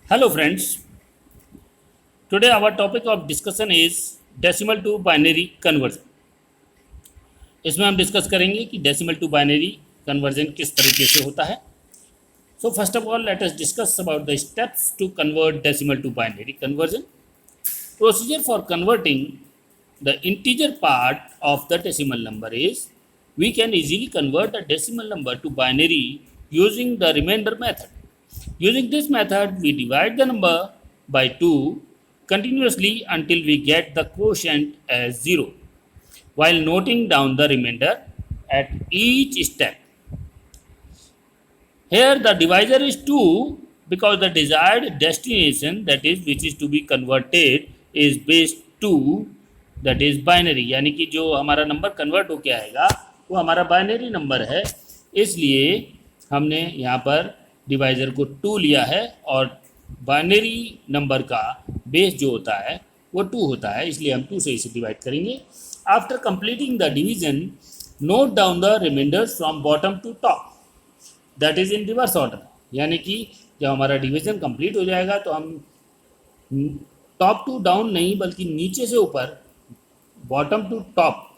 Hello friends, today our topic of discussion is decimal to binary conversion. इसमें हम discuss करेंगे कि decimal to binary conversion किस तरीके से होता है. So first of all, let us discuss about the steps to convert decimal to binary conversion. Procedure for converting the integer part of the decimal number is we can easily convert a decimal number to binary using the remainder method. Using this method, we divide the number by 2 continuously until we get the quotient as 0, while noting down the remainder at each step. Here the divisor is 2 because the desired destination, that is which is to be converted, is base 2, that is binary. यानी कि जो हमारा number convert होके आएगा वो हमारा binary number है, इसलिए हमने यहाँ पर डिवाइज़र को 2 लिया है और बाइनरी नंबर का बेस जो होता है वो 2 होता है, इसलिए हम 2 से इसे डिवाइड करेंगे. After completing the division, note down the remainders from bottom to top, that is in reverse order. यानी कि जब हमारा डिवीजन कंप्लीट हो जाएगा तो हम टॉप टू डाउन नहीं बल्कि नीचे से ऊपर, बॉटम टू टॉप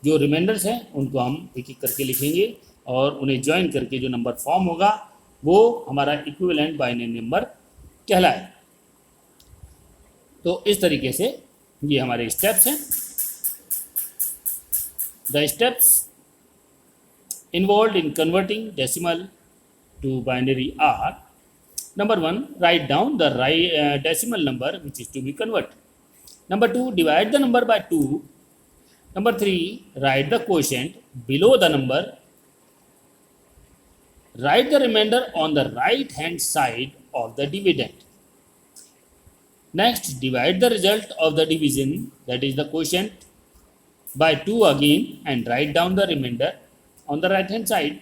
जो रिमाइंडर्स हैं उनको हम एक एक करके लिखेंगे और उन्हें ज्वाइन करके जो नंबर फॉर्म होगा वो हमारा इक्विवेलेंट बाइनरी नंबर कहलाएगा. तो इस तरीके से ये हमारे स्टेप्स हैं. The steps involve in converting decimal to binary are: number 1, write down the decimal number which is to be converted. Number 2, divide the number by 2. Number 3, write the quotient below the number. Write the remainder on the right hand side of the dividend. Next, divide the result of the division, that is the quotient, by 2 again and write down the remainder on the right hand side,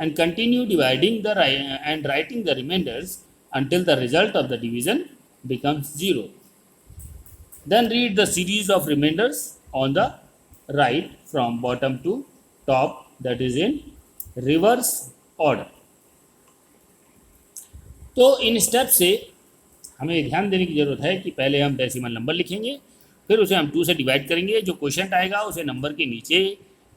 and continue dividing and writing the remainders until the result of the division becomes 0. Then read the series of remainders on the right from bottom to top, that is in reverse order. तो in step से हमें ध्यान देने की ज़रूरत है कि पहले हम डेसिमल नंबर लिखेंगे, फिर उसे हम 2 से डिवाइड करेंगे, जो क्वोशंट आएगा उसे नंबर के नीचे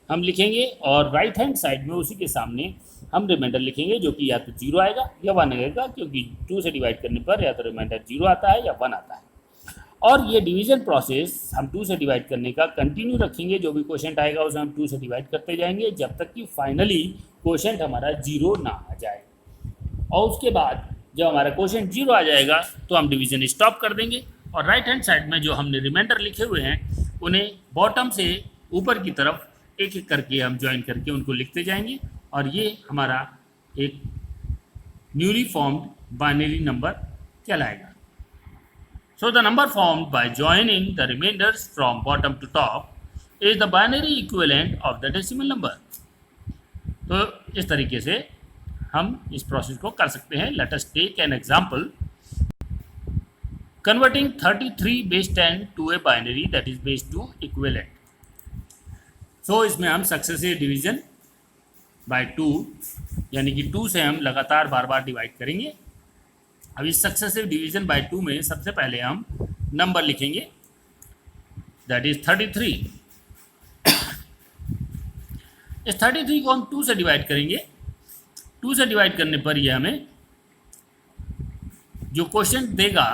हम लिखेंगे और राइट हैंड साइड में उसी के सामने हम रिमाइंडर लिखेंगे जो कि या तो 0 आएगा या 1 आएगा, क्योंकि 2 से डिवाइड करने पर या तो रिमाइंडर 0 आता है या 1 आता है. और ये डिवीज़न प्रोसेस हम 2 से डिवाइड करने का कंटिन्यू रखेंगे, जो भी क्वोशंट आएगा उसे हम 2 से डिवाइड करते जाएंगे जब तक कि फाइनली क्वोशंट हमारा 0 ना आ जाए. और उसके बाद जब हमारा क्वोशंट 0 आ जाएगा तो हम डिवीज़न स्टॉप कर देंगे और राइट हैंड साइड में जो हमने रिमाइंडर लिखे हुए हैं उन्हें बॉटम से ऊपर की तरफ एक एक करके हम ज्वाइन करके उनको लिखते जाएंगे और ये हमारा एक न्यूली फॉर्म्ड बाइनरी नंबर कहलाएगा. So the number formed by joining the remainders from bottom to top is the binary equivalent of the decimal number. तो इस तरीके से हम इस प्रोसेस को कर सकते हैं. Let us take an example. Converting 33 base 10 to a binary, that is base 2 equivalent. So इसमें हम सक्सेसिव डिवीजन बाय 2 यानी कि 2 से हम लगातार बार बार डिवाइड करेंगे. अब इस सक्सेसिव डिवीजन बाय 2 में सबसे पहले हम नंबर लिखेंगे, दैट इज 33. इस 33 को हम 2 से डिवाइड करेंगे. 2 से डिवाइड करने पर ये हमें जो क्वोशंट देगा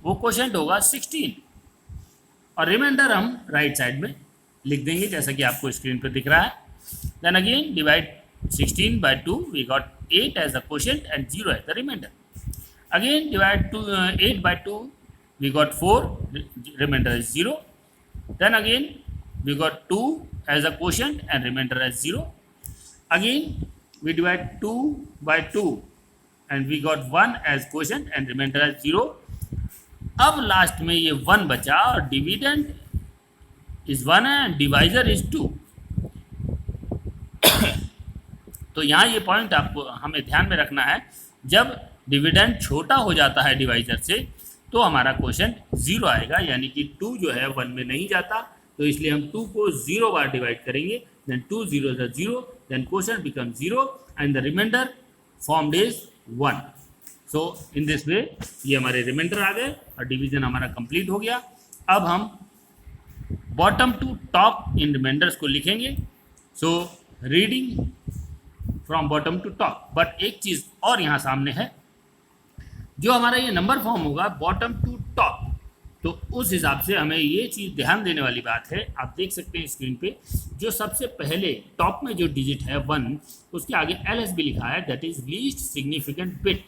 वो क्वोशंट होगा 16 और रिमाइंडर हम राइट साइड में लिख देंगे जैसा कि आपको स्क्रीन पर दिख रहा है. Then again divide 16 by 2, we got 8 as the quotient and 0 as the remainder. Again divide 8 by 2, we got 4, remainder is 0. Then again we got 2 as a quotient and remainder as 0. Again we divide 2 by 2 and we got 1 as quotient and remainder as 0. अब last में ये 1 बचा और dividend is 1 and divisor is 2. तो यहाँ ये point आपको हमें ध्यान में रखना है, जब डिविडेंड छोटा हो जाता है डिवाइजर से तो हमारा क्वोशंट 0 आएगा, यानी कि 2 जो है 1 में नहीं जाता. तो इसलिए हम 2 को 0 बार डिवाइड करेंगे, then 2 0 0, then quotient become 0 and the remainder formed is 1. So in this way ये हमारे रिमाइंडर आ गए और डिवीजन हमारा कंप्लीट हो गया। अब हम बॉटम टू टॉप इन रिमाइंडर्स को लिखेंगे। So reading from bottom to top, but एक चीज़ और यहाँ सामने है, जो हमारा ये नंबर फॉर्म होगा बॉटम टू टॉप, तो उस हिसाब से हमें ये चीज़ ध्यान देने वाली बात है। आप देख सकते हैं स्क्रीन पे जो सबसे पहले टॉप में जो डिजिट है 1, उसके आगे LSB लिखा है, that is least significant bit.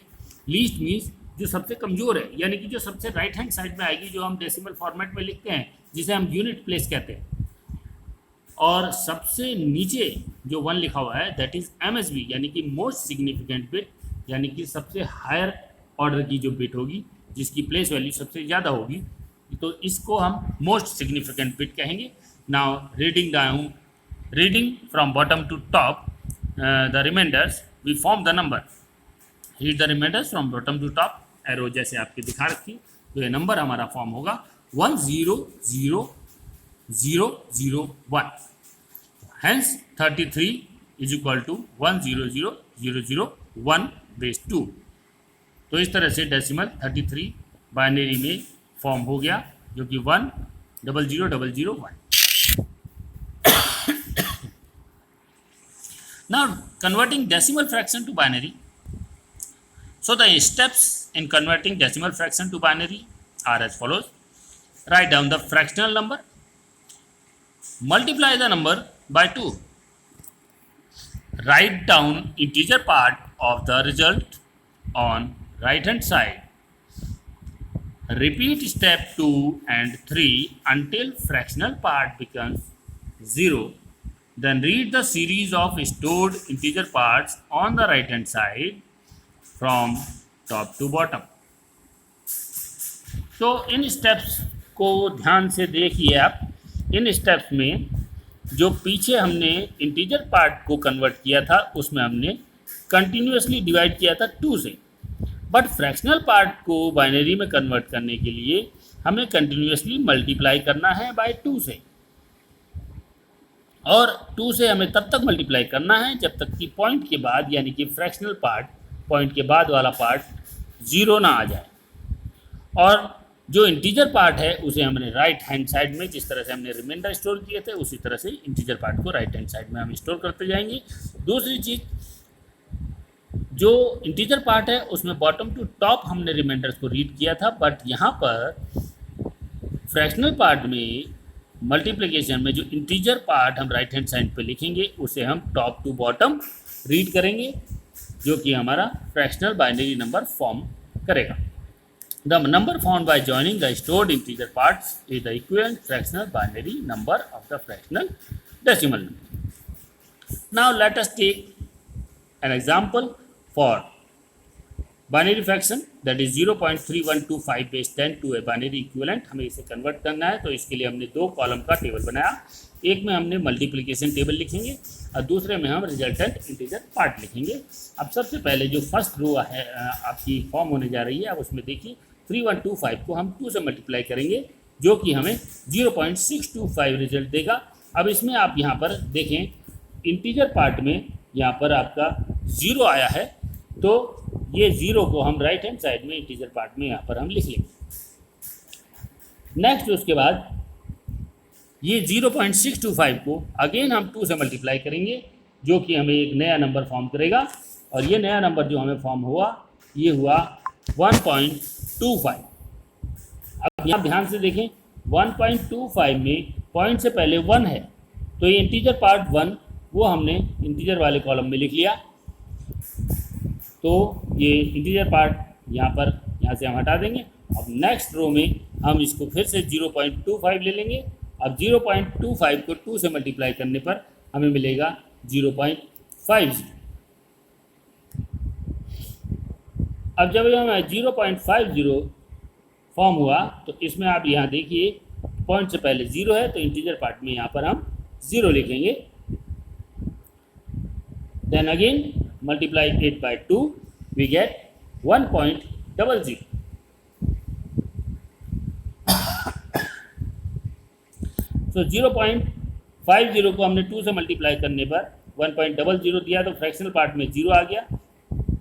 Least means जो सबसे कमज़ोर है, यानी कि जो सबसे राइट हैंड साइड में आएगी, जो हम डेसिमल फॉर्मेट में लिखते हैं, जिसे हम यूनिट प्लेस कहते हैं। और सबसे नीचे जो 1 लिखा हुआ है दैट इज MSB, यानी कि मोस्ट सिग्निफिकेंट बिट, यानी कि सबसे हायर ऑर्डर की जो बिट होगी, जिसकी प्लेस वैल्यू सबसे ज़्यादा होगी, तो इसको हम मोस्ट सिग्निफिकेंट बिट कहेंगे। Now reading from bottom to top the remainders we form the number. Read the remainders from bottom to top, arrow जैसे आपके दिखा रखी, तो ये नंबर हमारा फॉर्म होगा 100,001। Hence 33 is equal to 100,001/2। तो इस तरह से डेसिमल 33 बाइनरी में फॉर्म हो गया, जो कि 100,001। Now converting decimal fraction to binary. So the steps in converting decimal fraction to binary are as follows. Write down the fractional number. Multiply the number by 2. Write down integer part of the result on right hand side. Repeat step 2 and 3 until fractional part becomes 0. Then read the series of stored integer parts on the right hand side from top to bottom. तो इन steps को ध्यान से देखिए आप। इन steps में जो पीछे हमने इंटीजर पार्ट को कन्वर्ट किया था, उसमें हमने कंटिन्यूसली डिवाइड किया था 2 से, बट फ्रैक्शनल पार्ट को बाइनरी में कन्वर्ट करने के लिए हमें कंटिन्यूसली मल्टीप्लाई करना है बाय 2 से, और 2 से हमें तब तक मल्टीप्लाई करना है जब तक कि पॉइंट के बाद, यानी कि फ्रैक्शनल पार्ट, पॉइंट के बाद वाला पार्ट 0 ना आ जाए। और जो इंटीजर पार्ट है उसे हमने राइट हैंड साइड में, जिस तरह से हमने रिमाइंडर स्टोर किए थे, उसी तरह से इंटीजर पार्ट को राइट हैंड साइड में हम स्टोर करते जाएंगे। दूसरी चीज़, जो इंटीजर पार्ट है उसमें बॉटम टू टॉप हमने रिमाइंडर्स को रीड किया था, बट यहाँ पर फ्रैक्शनल पार्ट में मल्टीप्लिकेशन में जो इंटीजर पार्ट हम राइट हैंड साइड पे लिखेंगे, उसे हम टॉप टू बॉटम रीड करेंगे, जो कि हमारा फ्रैक्शनल बाइनरी नंबर फॉर्म करेगा। The number found by joining the stored integer parts is the equivalent fractional binary number of the fractional decimal number. Now let us take an example for binary fraction, that is 0.3125/10 to a binary equivalent। हमें इसे convert करना है, तो इसके लिए हमने 2 column का table बनाया। एक में हमने मल्टीप्लिकेशन टेबल लिखेंगे और दूसरे में हम रिजल्टेंट इंटीजर पार्ट लिखेंगे। अब सबसे पहले जो फर्स्ट रो है आपकी फॉर्म होने जा रही है, अब उसमें देखिए 3125 को हम 2 से मल्टीप्लाई करेंगे, जो कि हमें 0.625 रिजल्ट देगा। अब इसमें आप यहाँ पर देखें, इंटीजर पार्ट में यहाँ पर आपका 0 आया है, तो ये 0 को हम राइट हैंड साइड में इंटीजर पार्ट में यहाँ पर हम लिख लेंगे। नेक्स्ट उसके बाद ये 0.625 को अगेन हम 2 से मल्टीप्लाई करेंगे, जो कि हमें एक नया नंबर फॉर्म करेगा, और ये नया नंबर जो हमें फॉर्म हुआ, ये हुआ 1.25। अब यहाँ ध्यान से देखें, 1.25 में पॉइंट से पहले 1 है, तो ये इंटीजर पार्ट 1 वो हमने इंटीजर वाले कॉलम में लिख लिया। तो ये इंटीजर पार्ट यहाँ से हम हटा देंगे। अब नेक्स्ट रो में हम इसको फिर से 0.25 ले लेंगे। अब 0.25 को 2 से मल्टीप्लाई करने पर हमें मिलेगा 0.50। अब जब यहाँ 0.50 फॉर्म हुआ, तो इसमें आप यहाँ देखिए पॉइंट से पहले 0 है, तो इंटीजर पार्ट में यहाँ पर हम 0 लिखेंगे। Then again multiply it by 2, we get 1.00। तो 0.50 को हमने 2 से मल्टीप्लाई करने पर 1.00 दिया, तो फ्रैक्शनल पार्ट में 0 आ गया।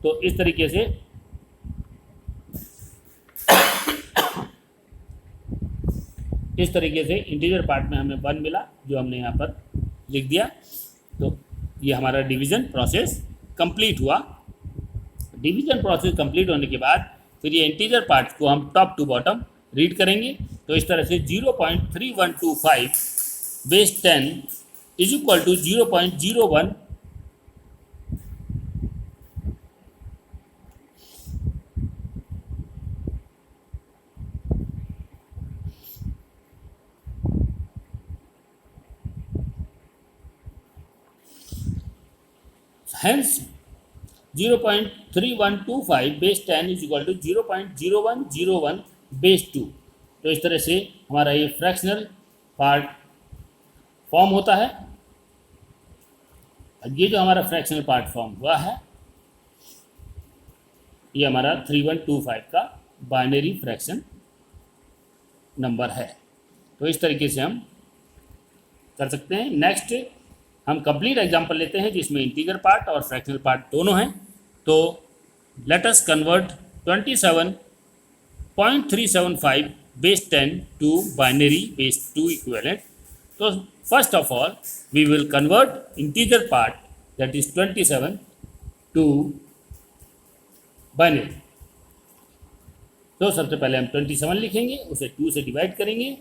तो इस तरीके से इस तरीके से इंटीजर पार्ट में हमें 1 मिला जो हमने यहाँ पर लिख दिया। तो ये हमारा डिवीज़न प्रोसेस कंप्लीट हुआ। डिवीज़न प्रोसेस कंप्लीट होने के बाद फिर ये इंटीजर पार्ट को हम टॉप टू बॉटम रीड करेंगे। तो इस तरह से 0.3125 base 10 is equal to 0.01 hence 0.3125 base 10 is equal to 0.0101 base 2। तो इस तरह से हमारा ये फ्रैक्शनल पार्ट फॉर्म होता है। ये जो हमारा फ्रैक्शनल पार्ट फॉर्म हुआ है ये हमारा 3125 का बाइनरी फ्रैक्शन नंबर है। तो इस तरीके से हम कर सकते हैं। नेक्स्ट हम कंप्लीट एग्जांपल लेते हैं जिसमें इंटीजर पार्ट और फ्रैक्शनल पार्ट दोनों हैं। तो let us convert 27.375 base 10 to binary base 2 equivalent. तो first of all we will convert integer part that is 27 to binary. तो सबसे पहले हम 27 लिखेंगे, उसे 2 से डिवाइड करेंगे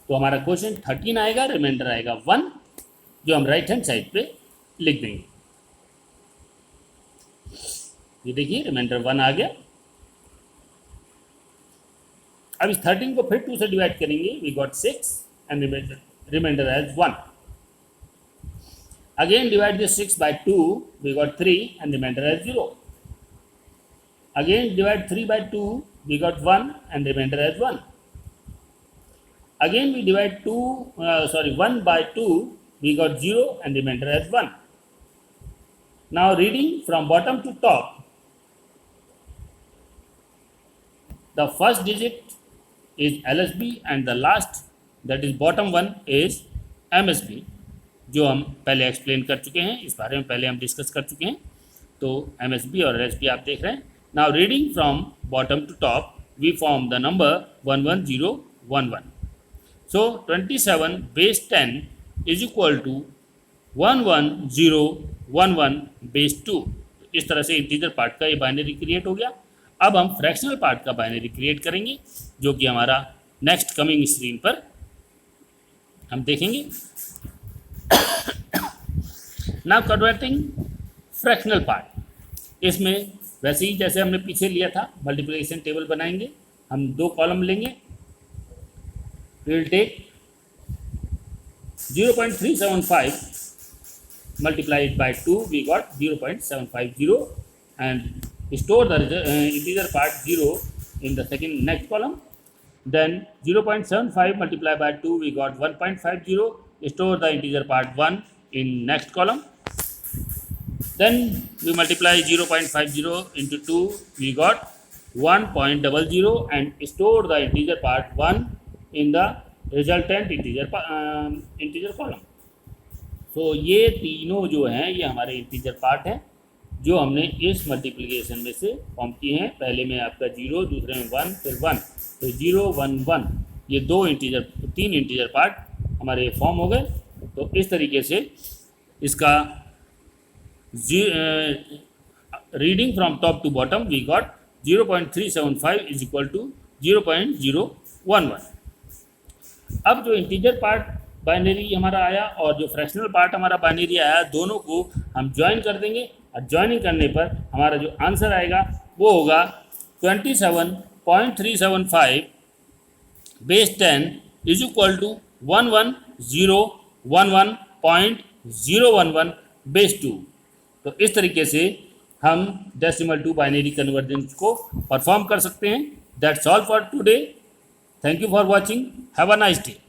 तो हमारा क्वेश्चन 13 आएगा, रिमाइंडर आएगा 1 जो हम राइट हैंड साइड पे लिख देंगे। ये देखिए रिमाइंडर 1 आ गया। अब इस 13 को फिर 2 से डिवाइड करेंगे, we got 6 and remainder as 1। Again divide this 6 by 2, we got 3 and remainder as 0. Again divide 3 by 2, we got 1 and remainder as 1. Again we divide 1 by 2, we got 0 and remainder as 1. Now reading from bottom to top, the first digit is LSB and the last, that is bottom one, is MSB, जो हम पहले explain कर चुके हैं, इस बारे में पहले हम डिस्कस कर चुके हैं। तो MSB और LSB आप देख रहे हैं। Now reading from bottom to top we form the number 11011। So 27 base 10 is equal to 11011 base 2। इस तरह से इंटीजर पार्ट का ये बाइनरी क्रिएट हो गया। अब हम फ्रैक्शनल पार्ट का बाइनरी क्रिएट करेंगे जो कि हमारा नेक्स्ट कमिंग स्क्रीन पर हम देखेंगे। नाउ कन्वर्टिंग फ्रैक्शनल पार्ट, इसमें वैसे ही जैसे हमने पीछे लिया था मल्टीप्लिकेशन टेबल बनाएंगे। हम 2 कॉलम लेंगे, will take 0.375 multiplied by 2, we got 0.750 and store the integer part 0 in the second next column. Then 0.75 multiplied by 2, we got 1.50, store the integer part 1 in next column. Then we multiply 0.50 into 2, we got 1.00 and store the integer part 1 in the resultant integer column. तो ये तीनों जो हैं ये हमारे integer part हैं जो हमने इस मल्टीप्लिकेशन में से फॉर्म किए हैं। पहले में आपका 0, दूसरे में 1, फिर 1, तो 0 1 1 ये 3 इंटीजर पार्ट हमारे फॉर्म हो गए। तो इस तरीके से इसका reading from top to bottom we got 0.375 is equal to 0.011। अब जो इंटीजर पार्ट बाइनरी हमारा आया और जो फ्रैक्शनल पार्ट हमारा बाइनरी आया, दोनों को हम ज्वाइन कर देंगे और ज्वाइनिंग करने पर हमारा जो आंसर आएगा वो होगा 27.375 base 10 is equal to 11011.011 base 2। तो इस तरीके से हम डेसिमल टू बाइनरी कन्वर्जेंस को परफॉर्म कर सकते हैं। That's all for today. Thank you for watching. Have a nice day.